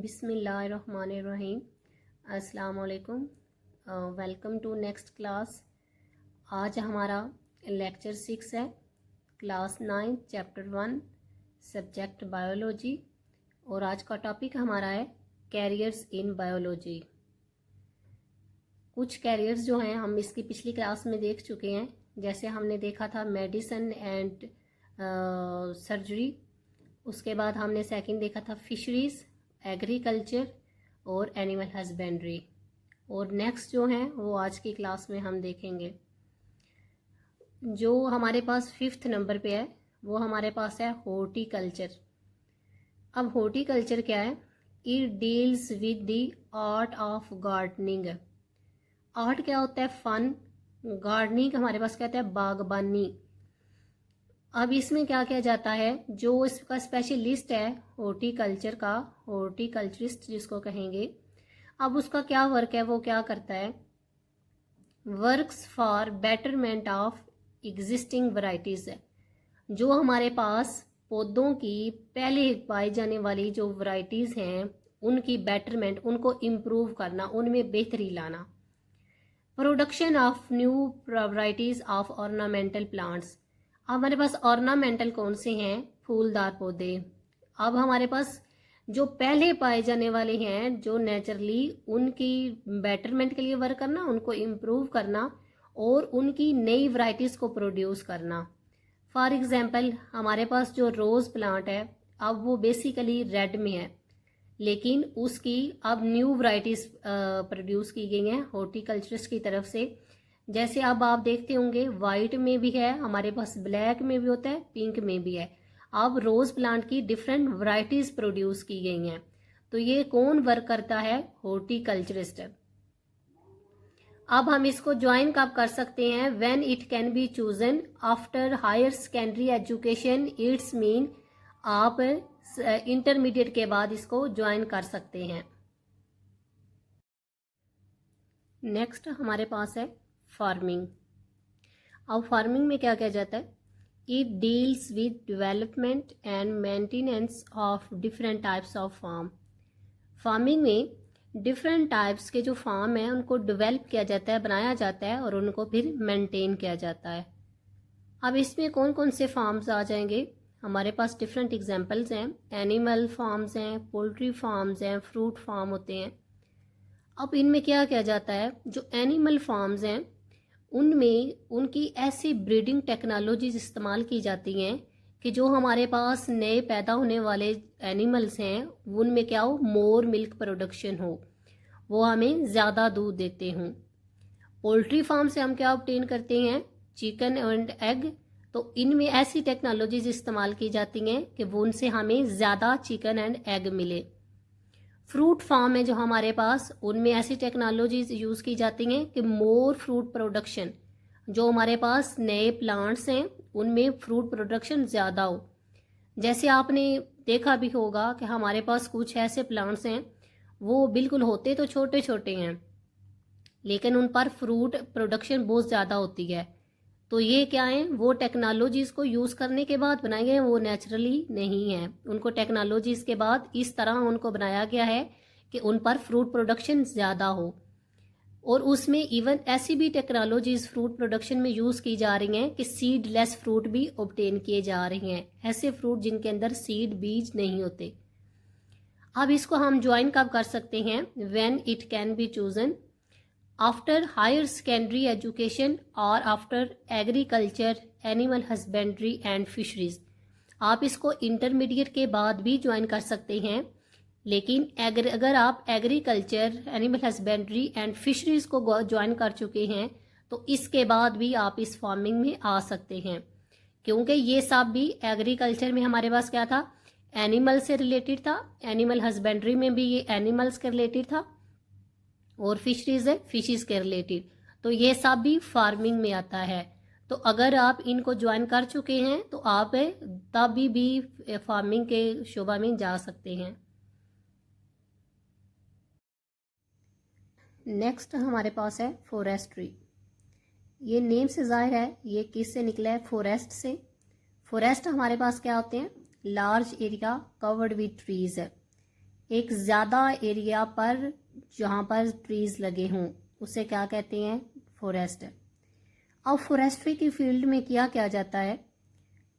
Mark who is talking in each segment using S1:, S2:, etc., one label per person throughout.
S1: बिस्मिल्लाहिर्रहमानिर्रहीम। अस्सलाम वालेकुम। Welcome to next class. आज हमारा लेक्चर 6 है, क्लास 9 चैप्टर 1 सब्जेक्ट बायोलॉजी। और आज का टॉपिक हमारा है कैरियर्स इन बायोलॉजी। कुछ कैरियर्स जो हैं हम इसकी पिछली क्लास में देख चुके हैं। जैसे हमने देखा था मेडिसिन एंड सर्जरी, उसके बाद हमने सेकंड देखा था फिशरीज, एग्रीकल्चर और एनिमल हस्बेंड्री। और नेक्स्ट जो है वो आज की क्लास में हम देखेंगे। जो हमारे पास 5th नंबर पे है वो हमारे पास है हॉर्टिकल्चर। अब हॉर्टिकल्चर क्या है? It deals with the art of gardening. Art क्या होता है? फन। गार्डनिंग हमारे पास क्या होता है? बागबानी। अब इसमें क्या किया जाता है? जो इसका स्पेशलिस्ट है हॉर्टिकल्चर का, हॉर्टिकल्चरिस्ट जिसको कहेंगे, अब उसका क्या वर्क है? वो क्या करता है? Works for betterment of existing varieties है। जो हमारे पास पौधों की पहले पाई जाने वाली जो वैरायटीज हैं उनकी बेटरमेंट, उनको इम्प्रूव करना, उनमें बेहतरी लाना। Production of new varieties of ornamental plants. हमारे पास ऑर्नामेंटल कौन से हैं? फूलदार पौधे। अब हमारे पास जो पहले पाए जाने वाले हैं, जो नेचुरली, उनकी बेटरमेंट के लिए वर्क करना, उनको इम्प्रूव करना और उनकी नई वैरायटीज को प्रोड्यूस करना। फॉर एग्जाम्पल हमारे पास जो रोज प्लांट है, अब वो बेसिकली रेड में है, लेकिन उसकी अब न्यू वैरायटीज प्रोड्यूस की गई हैं हॉर्टिकल्चरिस्ट की तरफ से। जैसे अब आप देखते होंगे वाइट में भी है हमारे पास, ब्लैक में भी होता है, पिंक में भी है। अब रोज प्लांट की डिफरेंट वैरायटीज प्रोड्यूस की गई हैं। तो ये कौन वर्क करता है? हॉर्टिकल्चरिस्ट। अब हम इसको ज्वाइन कब कर सकते हैं? When it can be chosen after higher secondary education. It's mean आप इंटरमीडिएट के बाद इसको ज्वाइन कर सकते हैं। नेक्स्ट हमारे पास है फार्मिंग। अब फार्मिंग में क्या किया जाता है? It deals with development and maintenance of different types of farm. Farming में डिफरेंट टाइप्स के जो फार्म है उनको डेवलप किया जाता है, बनाया जाता है और उनको फिर मेंटेन किया जाता है। अब इसमें कौन कौन से फार्म्स आ जाएंगे? हमारे पास डिफरेंट एग्जांपल्स हैं। एनिमल फार्म्स हैं, पोल्ट्री फार्म्स हैं, फ्रूट फार्म होते हैं। अब इनमें क्या किया जाता है? जो एनिमल फार्म्स हैं उनमें उनकी ऐसी ब्रीडिंग टेक्नोलॉजीज इस्तेमाल की जाती हैं कि जो हमारे पास नए पैदा होने वाले एनिमल्स हैं उनमें क्या हो? मोर मिल्क प्रोडक्शन हो, वो हमें ज़्यादा दूध देते हों। पोल्ट्री फार्म से हम क्या ऑब्टेन करते हैं? Chicken and egg. तो इनमें ऐसी टेक्नोलॉजीज इस्तेमाल की जाती हैं कि वो उनसे हमें ज़्यादा चिकन एंड एग मिले। फ्रूट फार्म है जो हमारे पास, उनमें ऐसी टेक्नोलॉजीज यूज़ की जाती हैं कि मोर फ्रूट प्रोडक्शन, जो हमारे पास नए प्लांट्स हैं उनमें फ्रूट प्रोडक्शन ज़्यादा हो। जैसे आपने देखा भी होगा कि हमारे पास कुछ ऐसे प्लांट्स हैं वो बिल्कुल होते तो छोटे छोटे हैं लेकिन उन पर फ्रूट प्रोडक्शन बहुत ज़्यादा होती है। तो ये क्या है? वो टेक्नोलॉजीज़ को यूज़ करने के बाद बनाए गए हैं, वो नेचुरली नहीं है। उनको टेक्नोलॉजीज़ के बाद इस तरह उनको बनाया गया है कि उन पर फ्रूट प्रोडक्शन ज़्यादा हो। और उसमें इवन ऐसी भी टेक्नोलॉजीज़ फ्रूट प्रोडक्शन में यूज़ की जा रही हैं कि सीड लेस फ्रूट भी ऑब्टेन किए जा रहे हैं, ऐसे फ्रूट जिनके अंदर सीड, बीज नहीं होते। अब इसको हम ज्वाइन कब कर सकते हैं? When it can be chosen after higher secondary education और after agriculture, animal husbandry and fisheries. आप इसको इंटरमीडिएट के बाद भी ज्वाइन कर सकते हैं, लेकिन अगर आप agriculture, animal husbandry and fisheries को ज्वाइन कर चुके हैं तो इसके बाद भी आप इस फार्मिंग में आ सकते हैं, क्योंकि ये सब भी एग्रीकल्चर में हमारे पास क्या था? एनिमल से रिलेटेड था। एनिमल हस्बेंड्री में भी ये एनिमल्स के रिलेटेड था और फिशरीज है फिशेस के रिलेटेड। तो ये सब भी फार्मिंग में आता है। तो अगर आप इनको ज्वाइन कर चुके हैं तो आप तभी भी फार्मिंग के शोबा में जा सकते हैं। नेक्स्ट हमारे पास है फॉरेस्ट्री। ये नेम से जाहिर है ये किस से निकला है? फॉरेस्ट से। फॉरेस्ट हमारे पास क्या होते हैं? Large area covered with trees है। एक ज़्यादा एरिया पर जहाँ पर ट्रीज लगे हों उसे क्या कहते हैं? फॉरेस्ट। अब फॉरेस्ट्री की फील्ड में क्या किया जाता है?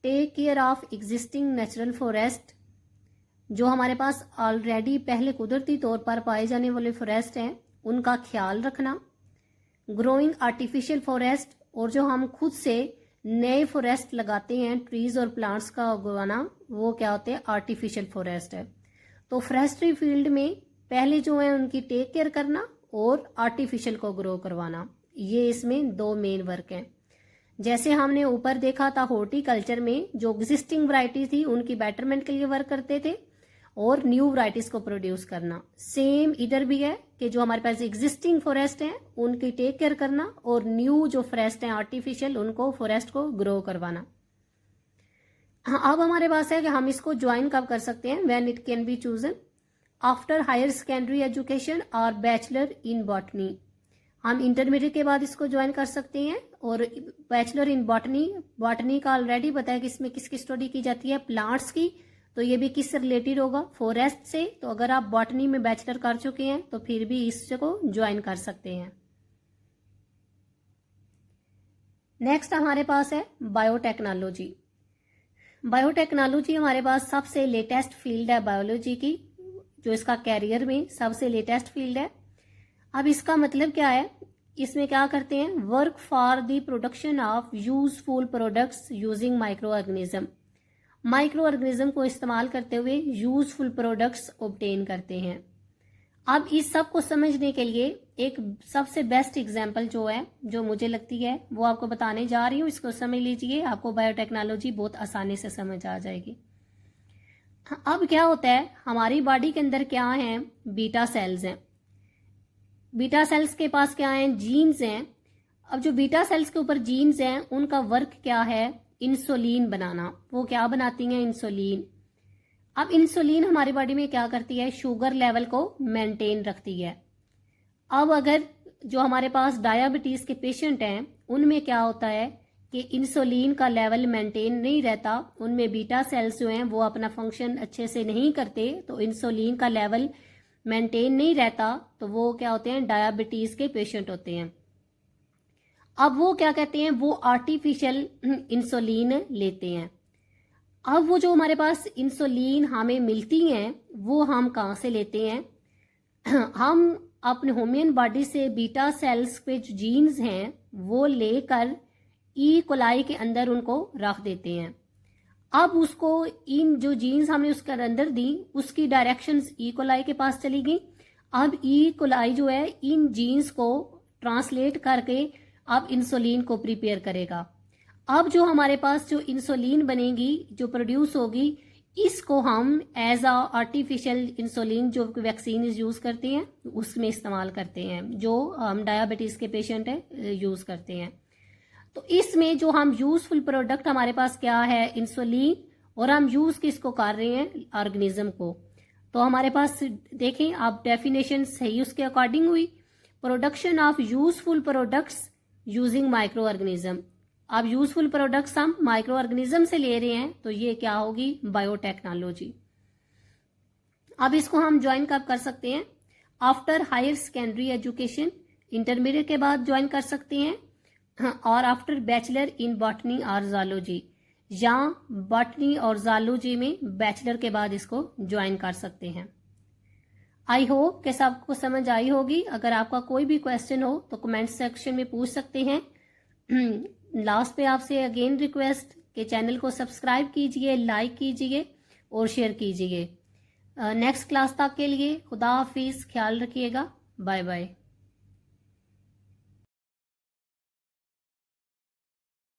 S1: Take care of existing natural forest, जो हमारे पास ऑलरेडी पहले कुदरती तौर पर पाए जाने वाले फॉरेस्ट हैं उनका ख्याल रखना। ग्रोइंग आर्टिफिशियल फॉरेस्ट, और जो हम खुद से नए फॉरेस्ट लगाते हैं ट्रीज और प्लांट्स का उगाना, वो क्या होते हैं? आर्टिफिशियल फॉरेस्ट है। तो फॉरेस्ट्री फील्ड में पहले जो है उनकी टेक केयर करना और आर्टिफिशियल को ग्रो करवाना, ये इसमें दो मेन वर्क हैं। जैसे हमने ऊपर देखा था हॉर्टिकल्चर में जो एग्जिस्टिंग वैरायटी थी उनकी बेटरमेंट के लिए वर्क करते थे और न्यू वैरायटीज को प्रोड्यूस करना, सेम इधर भी है कि जो हमारे पास एग्जिस्टिंग फॉरेस्ट हैं उनकी टेक केयर करना और न्यू जो फॉरेस्ट हैं आर्टिफिशियल उनको फॉरेस्ट को ग्रो करवाना। हाँ, अब हमारे पास है कि हम इसको ज्वाइन कब कर सकते हैं? When it can be chosen after higher secondary education और बैचलर इन बॉटनी। हम इंटरमीडिएट के बाद इसको ज्वाइन कर सकते हैं। और बैचलर इन बॉटनी का ऑलरेडी पता है कि इसमें किसकी स्टडी की जाती है? प्लांट्स की। तो ये भी किससे रिलेटेड होगा? फॉरेस्ट से। तो अगर आप बॉटनी में बैचलर कर चुके हैं तो फिर भी इसको ज्वाइन कर सकते हैं। नेक्स्ट हमारे पास है बायोटेक्नोलॉजी। बायोटेक्नोलॉजी हमारे पास सबसे लेटेस्ट फील्ड है बायोलॉजी की, जो इसका कैरियर में सबसे लेटेस्ट फील्ड है। अब इसका मतलब क्या है? इसमें क्या करते हैं? Work for the production of useful products using micro organism. Micro organism को इस्तेमाल करते हुए यूजफुल प्रोडक्ट्स ऑब्टेन करते हैं। अब इस सब को समझने के लिए एक सबसे बेस्ट एग्जांपल जो है, जो मुझे लगती है, वो आपको बताने जा रही हूँ। इसको समझ लीजिए, आपको बायोटेक्नोलॉजी बहुत आसानी से समझ आ जाएगी। अब क्या होता है, हमारी बॉडी के अंदर क्या है? बीटा सेल्स हैं। बीटा सेल्स के पास क्या है? जीन्स हैं। अब जो बीटा सेल्स के ऊपर जीन्स हैं उनका वर्क क्या है? इंसुलिन बनाना। वो क्या बनाती हैं? इंसुलिन। अब इंसुलिन हमारी बॉडी में क्या करती है? शुगर लेवल को मेंटेन रखती है। अब अगर जो हमारे पास डायबिटीज के पेशेंट हैं उनमें क्या होता है कि इंसुलिन का लेवल मेंटेन नहीं रहता, उनमें बीटा सेल्स जो हैं वो अपना फंक्शन अच्छे से नहीं करते, तो इंसुलिन का लेवल मेंटेन नहीं रहता, तो वो क्या होते हैं? डायबिटीज के पेशेंट होते हैं। अब वो क्या कहते हैं? वो आर्टिफिशियल इंसुलिन लेते हैं। अब वो जो हमारे पास इंसुलिन हमें मिलती हैं वो हम कहाँ से लेते हैं? हम अपने ह्यूमन बॉडी से बीटा सेल्स पे जो जीन्स हैं वो लेकर ई कोलाई के अंदर उनको रख देते हैं। अब उसको इन जो जीन्स हमने उसके अंदर दी उसकी डायरेक्शंस ई कोलाई के पास चली गई। अब ई कोलाई जो है इन जीन्स को ट्रांसलेट करके अब इंसुलिन को प्रिपेयर करेगा। अब जो हमारे पास जो इंसुलिन बनेगी, जो प्रोड्यूस होगी, इसको हम एज अ आर्टिफिशियल इंसुलिन जो वैक्सीन यूज करते हैं उसमें इस्तेमाल करते हैं, जो हम डायबिटीज के पेशेंट है यूज करते हैं। तो इसमें जो हम यूजफुल प्रोडक्ट हमारे पास क्या है? इंसुलिन। और हम यूज किसको कर रहे हैं? ऑर्गेनिज्म को। तो हमारे पास देखें आप, डेफिनेशन सही उसके अकॉर्डिंग हुई। Production of useful products using micro organism. अब यूजफुल प्रोडक्ट्स हम माइक्रो ऑर्गेनिज्म से ले रहे हैं, तो ये क्या होगी? बायोटेक्नोलॉजी। अब इसको हम ज्वाइन कब कर सकते हैं? After higher secondary education, intermediate के बाद ज्वाइन कर सकते हैं, और आफ्टर बैचलर इन बॉटनी और जूलॉजी, या बॉटनी और जूलॉजी में बैचलर के बाद इसको ज्वाइन कर सकते हैं। आई होप कि सबको समझ आई होगी। अगर आपका कोई भी क्वेश्चन हो तो कमेंट सेक्शन में पूछ सकते हैं। लास्ट पे आपसे अगेन रिक्वेस्ट कि चैनल को सब्सक्राइब कीजिए, लाइक कीजिए और शेयर कीजिए। नेक्स्ट क्लास तक के लिए खुदा हाफिज, ख्याल रखिएगा, बाय बाय।